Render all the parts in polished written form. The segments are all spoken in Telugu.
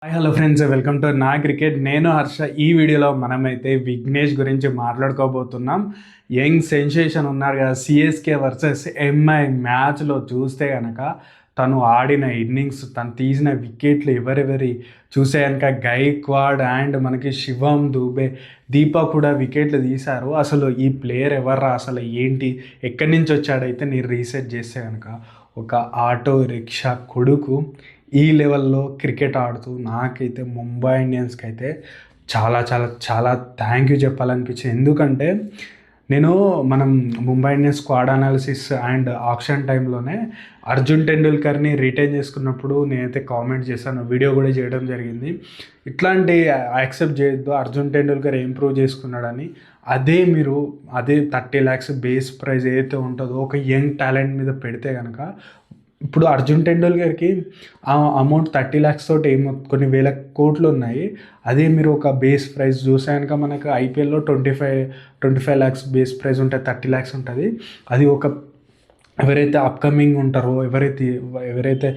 Hi hello friends, welcome to నా క్రికెట్. నేను హర్ష. ఈ వీడియోలో మనమైతే విఘ్నేష్ గురించి మాట్లాడుకోబోతున్నాం. యంగ్ సెన్సేషన్ ఉన్నారు కదా, సిఎస్కే వర్సెస్ ఎంఐ మ్యాచ్లో చూస్తే కనుక తను ఆడిన ఇన్నింగ్స్, తను తీసిన వికెట్లు ఎవరెవరి చూసే కనుక గైక్వాడ్ అండ్ మనకి శివం దూబే, దీపా కూడా వికెట్లు తీశారు. అసలు ఈ ప్లేయర్ ఎవర్రా, అసలు ఏంటి, ఎక్కడి నుంచి వచ్చాడైతే నేను రీసెర్చ్ చేస్తే కనుక ఒక ఆటో రిక్షా కొడుకు ఈ లెవెల్లో క్రికెట్ ఆడుతూ నాకైతే ముంబై ఇండియన్స్కి అయితే చాలా చాలా చాలా థ్యాంక్ యూ చెప్పాలనిపించింది. ఎందుకంటే మనం Mumbai Indians squad analysis and auction టైంలోనే అర్జున్ టెండూల్కర్ని రిటైన్ చేసుకున్నప్పుడు నేనైతే కామెంట్ చేశాను, వీడియో కూడా చేయడం జరిగింది. ఇట్లాంటి యాక్సెప్ట్ చేయొద్దు, అర్జున్ టెండూల్కర్ ఇంప్రూవ్ చేసుకున్నాడని. అదే 30 lakhs బేస్ ప్రైజ్ ఏదైతే ఉంటుందో ఒక యంగ్ టాలెంట్ మీద పెడితే కనుక, ఇప్పుడు అర్జున్ టెండూల్కర్కి ఆ అమౌంట్ 30 lakhs తోటి ఏమో కొన్ని వేల కోట్లు ఉన్నాయి. అదే మీరు ఒక బేస్ ప్రైస్ చూసే కనుక మనకు ఐపీఎల్లో 25 lakhs బేస్ ప్రైస్ ఉంటుంది, 30 lakhs ఉంటుంది. అది ఎవరైతే అప్కమింగ్ ఉంటారో, ఎవరైతే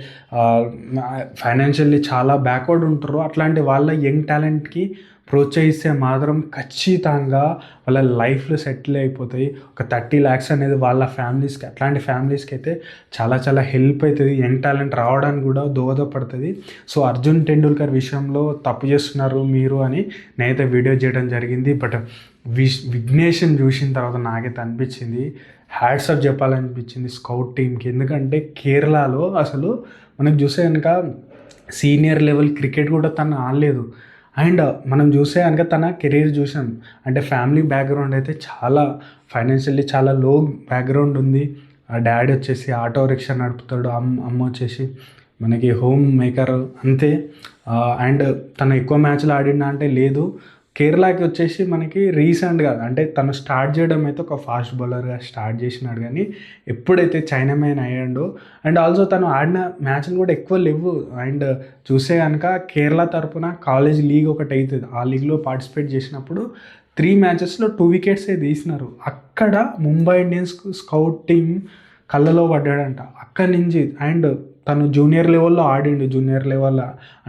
ఫైనాన్షియల్లీ చాలా బ్యాక్వర్డ్ ఉంటారో అట్లాంటి వాళ్ళ యంగ్ టాలెంట్కి ప్రోత్సహిస్తే మాత్రం ఖచ్చితంగా వాళ్ళ లైఫ్లో సెటిల్ అయిపోతాయి. ఒక 30 lakhs అనేది వాళ్ళ ఫ్యామిలీస్కి, అట్లాంటి ఫ్యామిలీస్కి అయితే చాలా చాలా హెల్ప్ అవుతుంది. యంగ్ టాలెంట్ రావడానికి కూడా దోహదపడుతుంది. సో అర్జున్ టెండూల్కర్ విషయంలో తప్పు చేస్తున్నారు మీరు అని నేనైతే వీడియో చేయడం జరిగింది. బట్ విఘ్నేష్ని చూసిన తర్వాత నాకైతే అనిపించింది, హ్యాట్సాప్ చెప్పాలనిపించింది స్కౌట్ టీమ్కి. ఎందుకంటే కేరళలో అసలు మనకు చూసే కనుక సీనియర్ లెవెల్ క్రికెట్ కూడా తను ఆడలేదు. అండ్ మనం చూసే కనుక తన కెరీర్ చూసాం అంటే ఫ్యామిలీ బ్యాక్గ్రౌండ్ అయితే చాలా ఫైనాన్షియల్లీ చాలా లో బ్యాక్గ్రౌండ్ ఉంది. ఆ డాడీ వచ్చేసి ఆటో రిక్షా నడుపుతాడు, అమ్మ వచ్చేసి మనకి హోమ్ మేకర్ అంతే. అండ్ తను ఎక్కువ మ్యాచ్లు ఆడిందా అంటే లేదు. కేరళకి వచ్చేసి మనకి రీసెంట్గా అంటే తను స్టార్ట్ చేయడం అయితే ఒక ఫాస్ట్ బౌలర్గా స్టార్ట్ చేసినాడు, కానీ ఎప్పుడైతే చైనా మ్యాన్ అయ్యాడో అండ్ ఆల్సో తను ఆడిన మ్యాచ్లు కూడా ఎక్కువ లేవు. అండ్ చూసే కనుక కేరళ తరపున కాలేజ్ లీగ్ ఒకటి అవుతుంది, ఆ లీగ్లో పార్టిసిపేట్ చేసినప్పుడు 3 matchesలో 2 wickets తీసినారు. అక్కడ ముంబై ఇండియన్స్ స్కౌట్ టీమ్ కళ్ళలో పడ్డాడంట అక్కడి నుంచి. అండ్ తను జూనియర్ లెవెల్లో ఆడిండు, జూనియర్ లెవెల్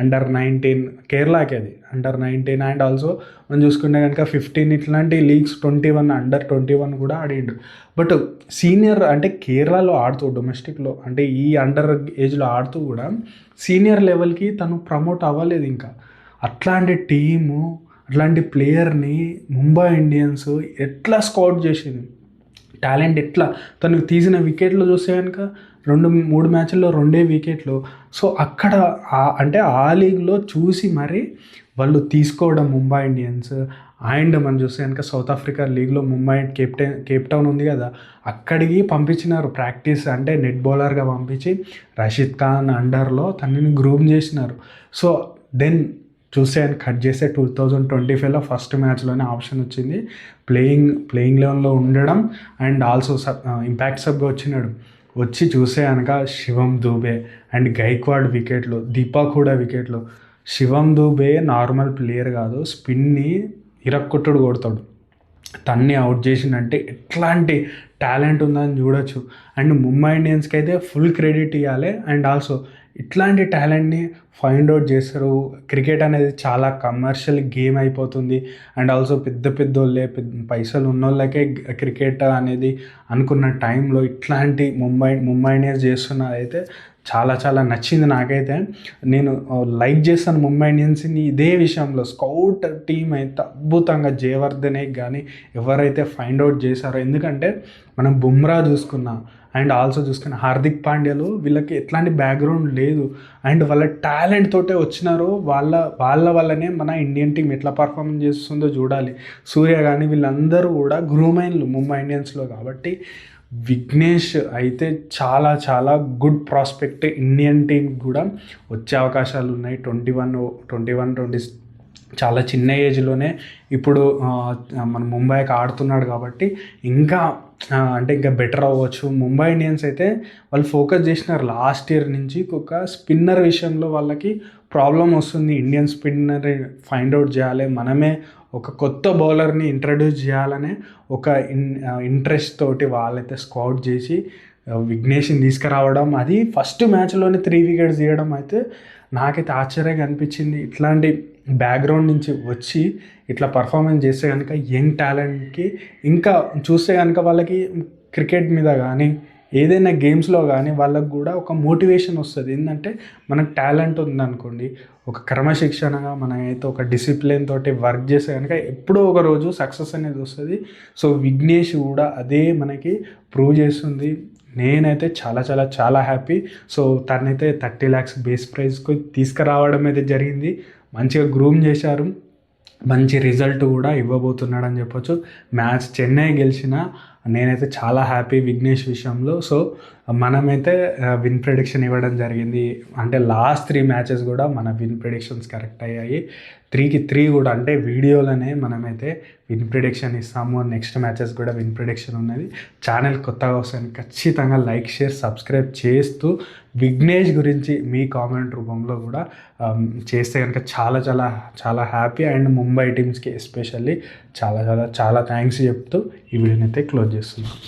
అండర్-19 కేరళకి, అది అండర్-19 అండ్ ఆల్సో మనం చూసుకుంటే కనుక 15 ఇట్లాంటి లీగ్స్ 21 అండర్-21 కూడా ఆడిండు. బట్ సీనియర్ అంటే కేరళలో ఆడుతూ డొమెస్టిక్లో అంటే ఈ అండర్ ఏజ్లో ఆడుతూ కూడా సీనియర్ లెవెల్కి తను ప్రమోట్ అవ్వలేదు ఇంకా. అట్లాంటి టీము, అట్లాంటి ప్లేయర్ని ముంబై ఇండియన్స్ ఎట్లా స్కౌట్ చేసింది, టాలెంట్ ఎట్లా, తను తీసిన వికెట్లు చూస్తే కనుక 2-3 మ్యాచ్ల్లో 2 వికెట్లు. సో అక్కడ అంటే ఆ లీగ్లో చూసి మరి వాళ్ళు తీసుకోవడం ముంబై ఇండియన్స్. అండ్ మనం చూస్తే కనుక సౌత్ ఆఫ్రికా లీగ్లో ముంబై కేప్ టౌన్ ఉంది కదా, అక్కడికి పంపించినారు ప్రాక్టీస్, అంటే నెట్ బౌలర్గా పంపించి రషీద్ ఖాన్ అండర్లో తనని గ్రూమ్ చేసినారు. సో దెన్ చూస్తే ఆయన కట్ చేస్తే 2025లో ఫస్ట్ మ్యాచ్లోనే ఆప్షన్ వచ్చింది, ప్లేయింగ్ లెవెన్లో ఉండడం అండ్ ఆల్సో ఇంపాక్ట్ సబ్గా వచ్చి చూస్తే కనుక శివం దూబే అండ్ గైక్వాడ్ వికెట్లు, దీపా కూడా వికెట్లు. శివం దూబే నార్మల్ ప్లేయర్ కాదు, స్పిన్ని ఇరక్కొట్టుడు కొడతాడు. తన్ని అవుట్ చేసిందంటే ఎట్లాంటి టాలెంట్ ఉందని చూడొచ్చు. అండ్ ముంబై ఇండియన్స్కి అయితే ఫుల్ క్రెడిట్ ఇవ్వాలి. అండ్ ఆల్సో ఇట్లాంటి టాలెంట్ని ఫైండ్ అవుట్ చేస్తారు. క్రికెట్ అనేది చాలా కమర్షియల్ గేమ్ అయిపోతుంది. అండ్ ఆల్సో పెద్ద పైసలు ఉన్నోళ్ళకే క్రికెట్ అనేది అనుకున్న టైంలో ఇట్లాంటి ముంబై ఇండియన్స్ చేస్తున్నది అయితే చాలా చాలా నచ్చింది నాకైతే. నేను లైక్ చేస్తాను ముంబై ఇండియన్స్ని ఇదే విషయంలో. స్కౌట్ టీం అయితే అద్భుతంగా, జయవర్ధనే కానీ ఎవరైతే ఫైండ్ అవుట్ చేశారో, ఎందుకంటే మనం బుమ్రా చూసుకున్నా అండ్ ఆల్సో చూసుకున్న హార్దిక్ పాండ్యాలు, వీళ్ళకి ఎట్లాంటి బ్యాక్గ్రౌండ్ లేదు అండ్ వాళ్ళ టాలెంట్ తోటే వచ్చినారు. వాళ్ళ వల్లనే మన ఇండియన్ టీం ఎట్లా పర్ఫార్మెన్స్ చేస్తుందో చూడాలి. సూర్య కానీ వీళ్ళందరూ కూడా గ్రూమైన్లు ముంబై ఇండియన్స్లో. కాబట్టి విఘ్నేష్ అయితే చాలా చాలా గుడ్ ప్రాస్పెక్ట్. ఇండియన్ టీం కూడా వచ్చే అవకాశాలు ఉన్నాయి. 21 చాలా చిన్న ఏజ్లోనే ఇప్పుడు మన ముంబైకి ఆడుతున్నాడు కాబట్టి ఇంకా ఇంకా బెటర్ అవ్వచ్చు. ముంబై ఇండియన్స్ అయితే వాళ్ళు ఫోకస్ చేసినారు లాస్ట్ ఇయర్ నుంచి. ఒక స్పిన్నర్ విషయంలో వాళ్ళకి ప్రాబ్లం వస్తుంది. ఇండియన్ స్పిన్నర్ ఫైండ్ అవుట్ చేయాలి, మనమే ఒక కొత్త బౌలర్ని ఇంట్రడ్యూస్ చేయాలనే ఒక ఇంట్రెస్ట్ తోటి వాళ్ళైతే స్కౌట్ చేసి విఘ్నేష్ని తీసుకురావడం, అది ఫస్ట్ మ్యాచ్లోనే 3 wickets తీయడం అయితే నాకైతే ఆశ్చర్యంగా అనిపించింది. ఇట్లాంటి బ్యాక్గ్రౌండ్ నుంచి వచ్చి ఇట్లా పర్ఫార్మెన్స్ చేస్తే కనుక యంగ్ టాలెంట్కి ఇంకా చూస్తే కనుక వాళ్ళకి క్రికెట్ మీద కానీ ఏదైనా గేమ్స్లో కానీ వాళ్ళకు కూడా ఒక మోటివేషన్ వస్తుంది. ఏంటంటే మనకు టాలెంట్ ఉందనుకోండి, ఒక క్రమశిక్షణగా మనమైతే ఒక డిసిప్లిన్ తోటి వర్క్ చేస్తే కనుక ఎప్పుడో ఒక రోజు సక్సెస్ అనేది వస్తుంది. సో విఘ్నేష్ కూడా అదే మనకి ప్రూవ్ చేస్తుంది. నేనైతే చాలా చాలా చాలా హ్యాపీ. సో తనైతే 30 lakhs బేస్ ప్రైజ్కి తీసుకురావడం అయితే జరిగింది. మంచిగా గ్రూమ్ చేశారు, మంచి రిజల్ట్ కూడా ఇవ్వబోతున్నాడని చెప్పొచ్చు. మ్యాచ్ చెన్నై గెలిచిన నేనైతే చాలా హ్యాపీ విఘ్నేష్ విషయంలో. సో మనమైతే విన్ ప్రెడిక్షన్ ఇవ్వడం జరిగింది. అంటే లాస్ట్ 3 మ్యాచెస్ కూడా మన విన్ ప్రెడిక్షన్స్ కరెక్ట్ అయ్యాయి. 3కి 3 కూడా, అంటే వీడియోలోనే మనమైతే విన్ ప్రిడిక్షన్ ఇస్తాము. నెక్స్ట్ మ్యాచెస్ కూడా విన్ ప్రిడిక్షన్ ఉన్నది. ఛానల్ కొత్తగా వస్తాను, ఖచ్చితంగా లైక్, షేర్, సబ్స్క్రైబ్ చేస్తూ విఘ్నేష్ గురించి మీ కామెంట్ రూపంలో కూడా చేస్తే కనుక చాలా చాలా చాలా హ్యాపీ. అండ్ ముంబై టీమ్స్కి ఎస్పెషల్లీ చాలా చాలా చాలా థ్యాంక్స్ చెప్తూ ఈ వీడియోని అయితే క్లోజ్ చేస్తున్నాను.